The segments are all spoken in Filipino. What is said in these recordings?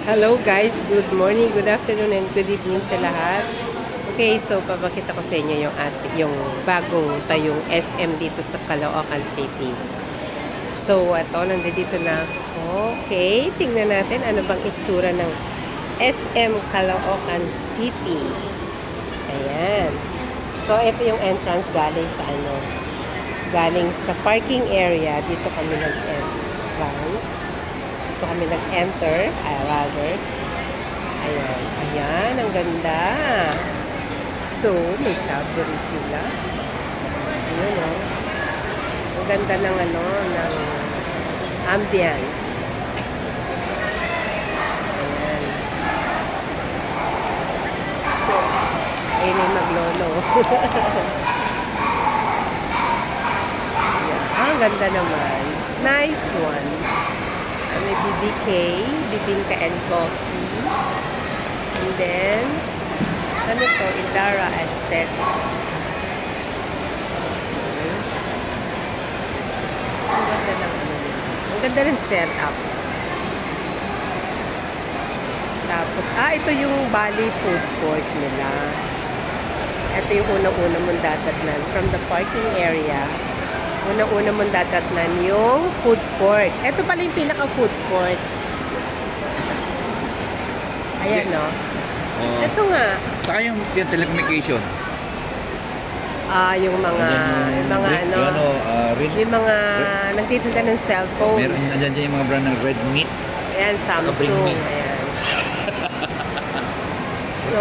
Hello guys, good morning, good afternoon, and good evening sa lahat. Okay, so papakita ko sa inyo yung bagong tayong SM dito sa Caloocan City. So, ito, nandito na. Okay, tingnan natin ano bang itsura ng SM Caloocan City. Ayan. So, ito yung entrance galing sa galing sa parking area. Dito kami nag-entrance. Dito kami nag-enter, rather. Ayan, ayan, ang ganda. So, may sabri sila. Ayan, oh. Ang ganda ng ng ambience. Ayan. So, ayun yung maglolo. Ayan, ang ganda naman. Nice one. May BBK, Bibingka and Coffee. And then, ano to? Idara Aesthetic. Ang ganda ng ang ganda ng setup. Tapos, ito yung Bali food court nila. Ito yung unang-una mong dadatnan from the parking area. Una-una mong dadatnan yung food court. Ito pala yung pinaka-food court. Ayan, no? Ito nga. Saka yung telecommunication. Yung mga yung mga nagtitinda ng cellphones. Meron dyan yung mga brand ng Red Meat. Ayan, Samsung. Ayan. So,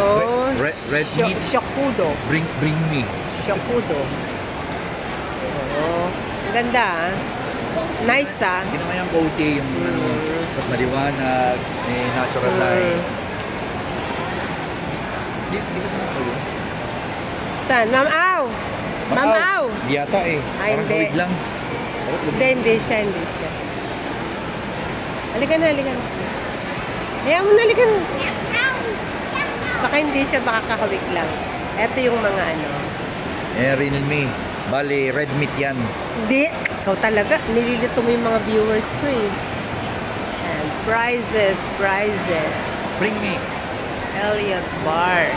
Red Meat. Shokudo. Bring me. Shokudo. Ang ganda, nice, Hindi naman yung cozy, yung mas maliwanag, may natural light. Di ba sa mga yun? Saan? Ma'am Au! Ma'am Au! Hindi yata Ay, parang hindi. kawig lang. Hindi siya. Halika na. Hayaan mo na, halika na. Baka hindi siya, baka kakawig lang. Ito yung mga Rin me. Bali, Red Meat yan. Hindi. Ikaw talaga. Nililito mo yung mga viewers ko And prizes. Bring me. Elliot Bar.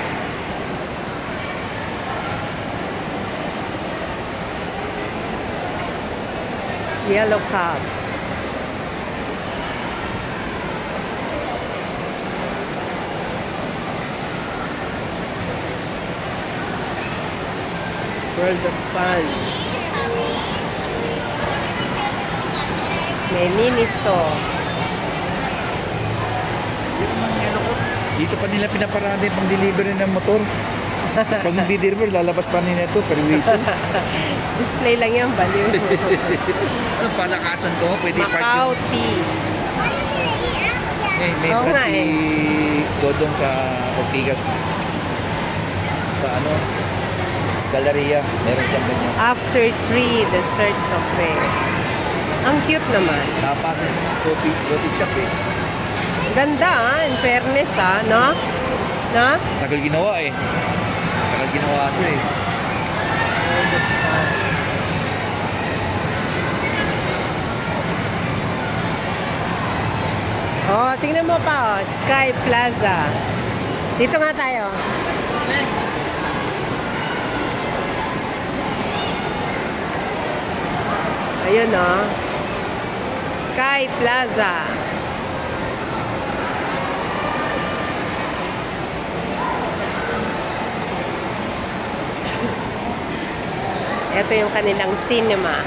Yellow Cab. World of Fun. May Miniso. Dito pa nila pinaparada pang delivery ng motor. Pag hindi deliver, lalabas pa nila ito, perwiso. Display lang yan, baliw. Ano palakasan to? Pwede Macau Tea. May brand si Dodong sa Ortigas. Sa Galleria. Meron siyang ganyan. After 3, Dessert Cafe. Ang cute naman. Napasan yung mga coffee shop Ganda, in fairness, no? No? Tagal ginawa Tagal ginawa ito Tingnan mo pa, Sky Plaza. Dito nga tayo. Ayun, Sky Plaza. Ito yung kanilang cinema.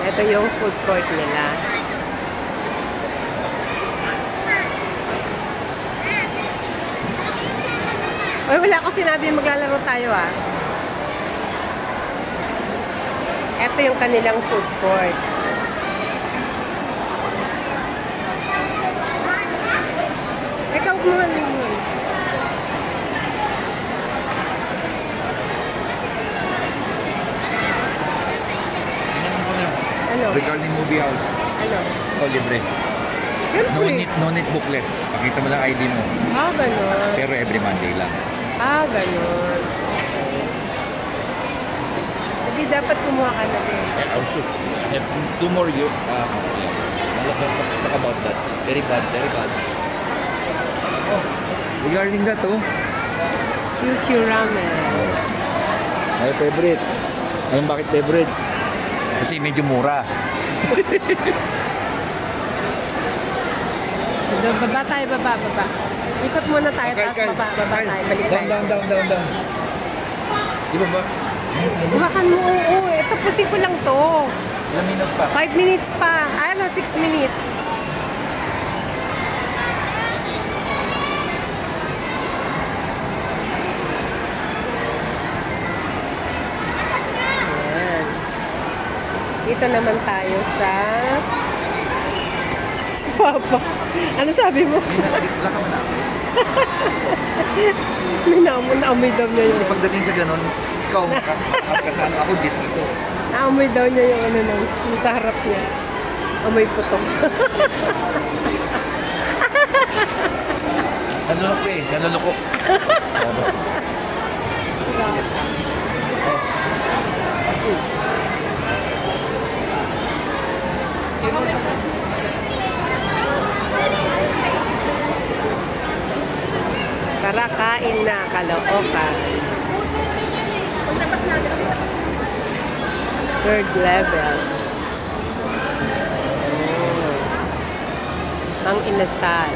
Ito yung food court nila. Ay, wala ko sinabi maglalaro tayo Ito yung kanilang food court. Ikaw kumuha naman. Ano? Regarding movie house. Ano? O, libre. Siyempre. No need booklet. Pakita mo lang ID mo. Ganon. Pero every Monday lang. Ganon. Hindi dapat kumuha ka na din. Sus. I have 2 more years. Talk about that. Very bad, very bad. Oh, regarding that, QQ Ramen. Ay, favorite. Alam bakit favorite? Kasi medyo mura. Baba tayo, baba. Ikot muna tayo, taas baba tayo. Balik tayo. Down. Di ba ba? Bukakan mo, oo. Tapusin ko lang to. Ilang minutes pa? 5 minutes pa. 6 minutes. Ayan. Dito naman tayo sa Papa. Ano sabi mo? Wala ka man ako. Minamon, naamoy daw niya yun. Pagdating sa ganun, ikaw, mas kasano ako dito. Naamoy daw niya yung yung sa harap niya. Amoy putok. Naluloko. Tara, kain na, Caloocan. Third level. Ang inasal.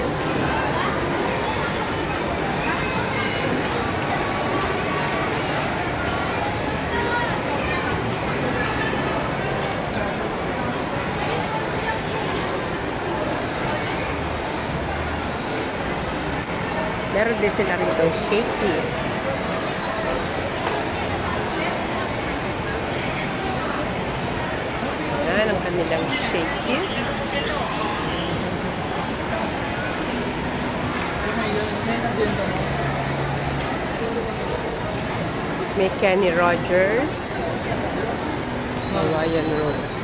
Meron din sila rito shakies. Yan ang kanilang shakies. May Kenny Rogers. Hawaiian Roast.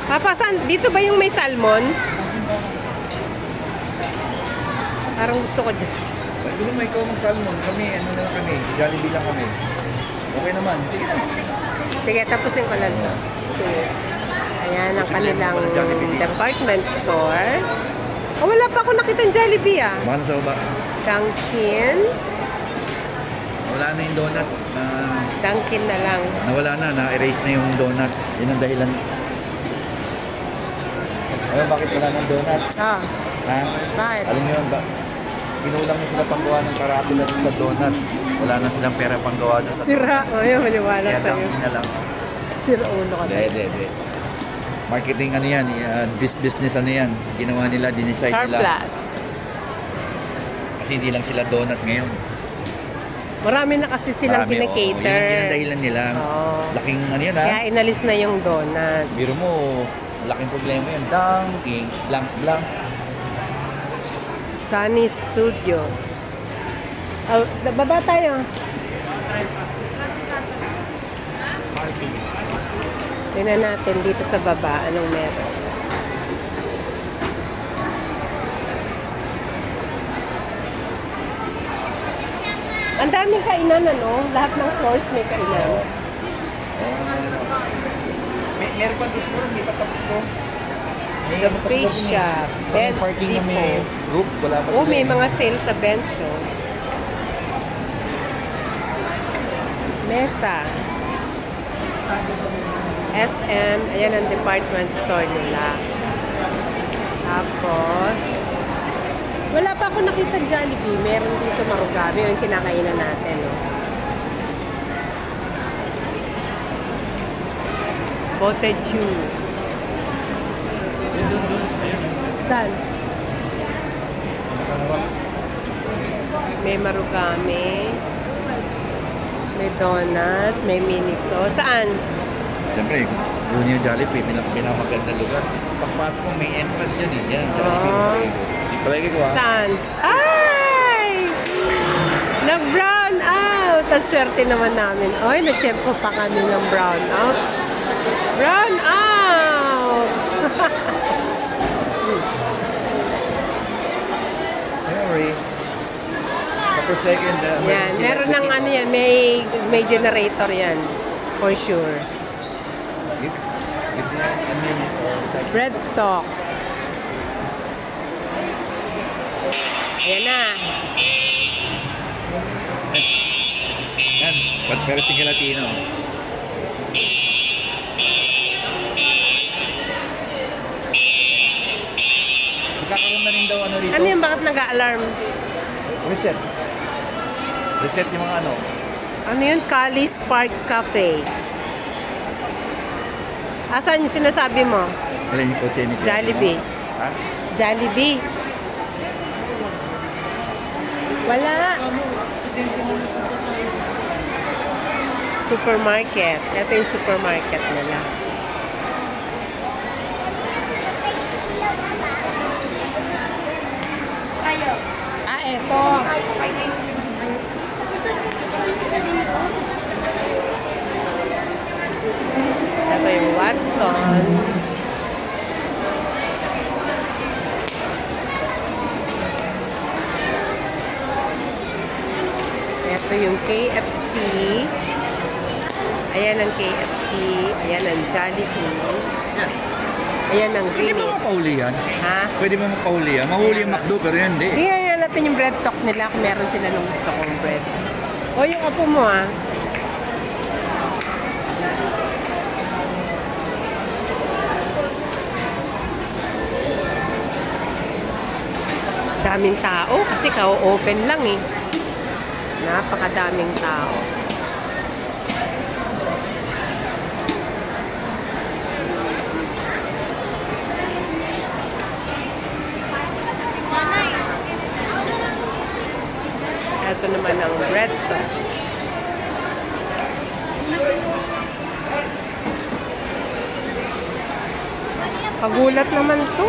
Papa, saan? Dito ba yung may salmon? Parang gusto ko dyan. Gusto mo ikaw mag-salmon, kami, Jollibee lang kami. Okay naman, sige na. Sige, tapusin ko lang to. Sige. Ayan ang kanilang department store. Oh, wala pa ako nakita ng Jollibee Mahal sa baba. Dunkin. Wala na yung donut. Dunkin na lang. Nawala na, na-erase na yung donut. Yun ang dahilan. Ayun, bakit wala ng donut? Ah, Ha? bakit? Alam niyo yun ba? Kinulang na sila panggawa ng karatula sa donut. Wala na silang pera panggawa doon sa Sira. O yun, maniwala Kaya sa'yo. Dunkin na lang. Sira ulo ka. Hindi. Marketing ano yan, business ano yan. Ginawa nila, dinicide nila. Surplus. Kasi hindi lang sila donut ngayon. Marami na kasi silang Marami, kinakater. Yun ang dahilan nila. Oo. Laking ano yan ha. Kaya inalis na yung donut. Biro mo, laking problema yan. Dunking, blank. Sunny Studios. Oh, baba tayo. Tingnan natin dito sa baba anong meron. Ang daming kainan, ano? Lahat ng floors may kainan. Meron pa gusto mo, hindi pa tapos ko. Fish shop, Ben's Parking na may Depot. roof, wala pa Oh, sila may eh. mga sale sa bench, oh. Mesa. SM, ayan ang department store nila. Tapos, wala pa ako nakita Jollibee. Meron dito Marugame, yung kinakainan natin, oh. Bote Chew. Saan? May Marugame. May donut. May miniso. Saan? Siyempre, yun yung Jollibee, pinamagandang lugar. Pagpasok mo, may entrance yun eh. Yan, Jollibee. Palagi ko ha. Saan? Ay! Na-brown out! ang swerte naman namin. Oy, nag-check pa kami ng brown out. Brown out! Sorry. Per second. Yan, meron ng ano yan, may generator yan. For sure. Bread talk. Ayan na. Yan. Pero sige Latino. Magkakaroon na rin daw ano dito. Ano yung bakit nag-alarm? Reset. Reset yung mga ano. Ano yun? Cali Spark Cafe. Asan yung sinasabi mo? Alin yung kotse ni Kuya? Jollibee. Ha? Jollibee. Wala. Supermarket. Ito yung supermarket nila. Ah, eto. Ito yung Watson. Ito yung KFC. Ayan ang KFC. Ayan ang Jollibee. Yan. Ayan ang Pwede ba Greenwich. mapahuli yan? Ha? Pwede ba mapahuli yan? Mahuli yung McDo pero yan hindi. Tingnan natin yung bread talk nila kung meron sila nung gusto kong bread. O yung apo mo ah. Daming tao kasi ka-open lang eh. Napakadaming tao. Ito naman ang bread talk. Pagulat naman to.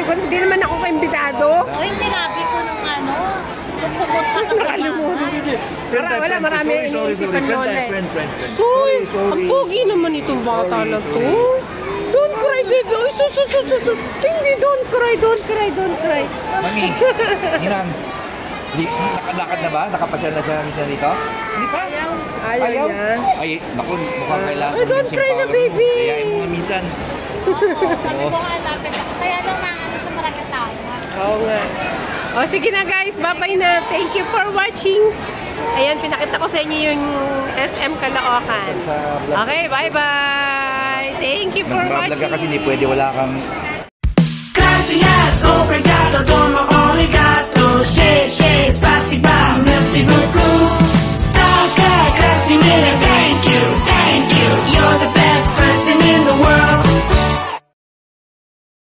Hindi naman ako kaimbitado. Uy, sinabi ko nung ano, nung pumunta ka sa bahay. Wala, marami iniisipan lola eh. Friend. Soy, Sorry. ang pogi naman itong bata na to. Don't cry, baby. Uy, sus. Hindi, don't cry. Mami, Ninang, nakalakad na ba? Nakapasya na siya minsan dito? Hindi pa. Ayaw niya. Ay, naku, mukhang kailangan. Ay, don't yung cry na, power mo. baby. Kayain mo nga minsan. Sabi ko nga lapit ako. Kaya lang na ano siya maraming tao. Oo nga. O, sige na guys. Bye-bye na. Thank you for watching. Ayan, pinakita ko sa inyo yung SM Caloocan. Sa vlog. Okay, bye-bye. Thank you for Nag-vlog watching. ka kasi hindi pwede, wala kang Gracias,